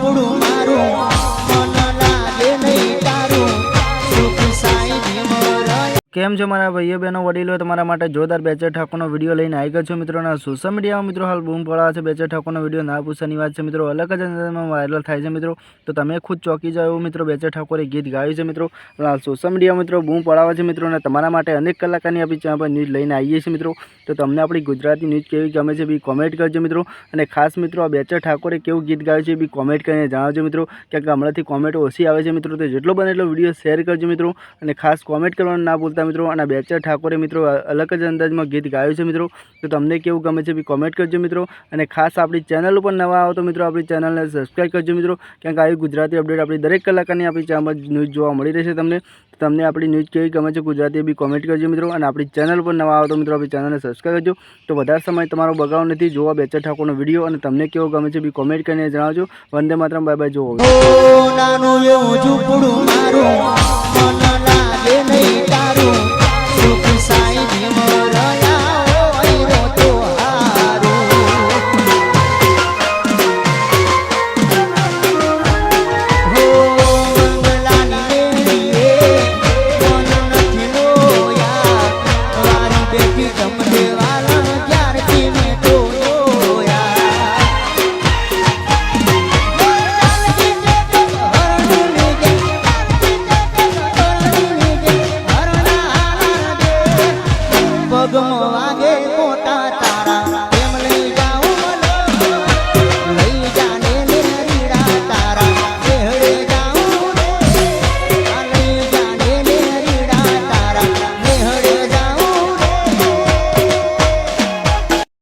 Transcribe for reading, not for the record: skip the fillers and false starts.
ઝૂંપડું મારું મન લાગે નહીં તારું સુખ સાઈ ભીમરાય। કેમ છો મારા ભાઈઓ બહેનો વડીલો, તમારા માટે જોરદાર બેચર ઠાકોરનો વિડીયો લઈને આવી ગયો છું મિત્રો। અને સોશિયલ મીડિયામાં મિત્રો હાલ બૂમ પડાવે છે બેચર ઠાકોરનો વિડીયો ના પૂછવાની વાત છે મિત્રો, અલગ જ અંદાજમાં વાયરલ થાય છે મિત્રો। તો તમે ખુદ ચોંકી જાઓ એવું મિત્રો બેચર ઠાકોરે ગીત ગાયું છે મિત્રો। હાલ સોશિયલ મીડિયા મિત્રો બૂમ પડાવે છે મિત્રો, અને તમારા માટે અનેક કલાકારની આપણી ચેનલ પર ન્યૂઝ લઈને આવીએ છીએ મિત્રો। તો તમને આપણી ગુજરાતી ન્યૂઝ કેવી ગમે છે બી કોમેન્ટ કરજો મિત્રો, અને ખાસ મિત્રો આ બેચર ઠાકોરે કેવું ગીત ગાયું છે બી કોમેન્ટ કરીને જણાવજો મિત્રો, કારણ કે હમણાંથી કોમેન્ટ ઓછી આવે છે મિત્રો। તો જેટલો બને એટલો વિડીયો શેર કરજો મિત્રો, અને ખાસ કોમેન્ટ કરવાનું ના ભૂલતા મિત્રો। અને બેચર ઠાકોરે મિત્રો અલગ જ અંદાજમાં ગીત ગાયું છે મિત્રો, તો તમને કેવું ગમે છે બી કોમેન્ટ કરજો મિત્રો। અને ખાસ આપણી ચેનલ ઉપર નવા આવો તો મિત્રો આપણી ચેનલને સબસ્ક્રાઈબ કરજો મિત્રો, કારણ કે આવી ગુજરાતી અપડેટ આપણી દરેક કલાકારની આપણી ચેનલમાં ન્યૂઝ જોવા મળી રહેશે તમને। તમને આપણી ન્યૂઝ કેવી ગમે છે ગુજરાતી બી કોમેન્ટ કરજો મિત્રો, અને આપણી ચેનલ પર નવા આવો તો મિત્રો આપણી ચેનલને સબસ્ક્રાઈબ કરજો। તો વધારે સમય તમારો બગાડવો નથી, જોવા બેચર ઠાકોરનો વિડીયો, અને તમને કેવો ગમે છે બી કોમેન્ટ કરીને જણાવજો। Vande Mataram, bye bye. જોવો નાનું એવું ઝૂંપડું મારું મન લાગે નહીં તારું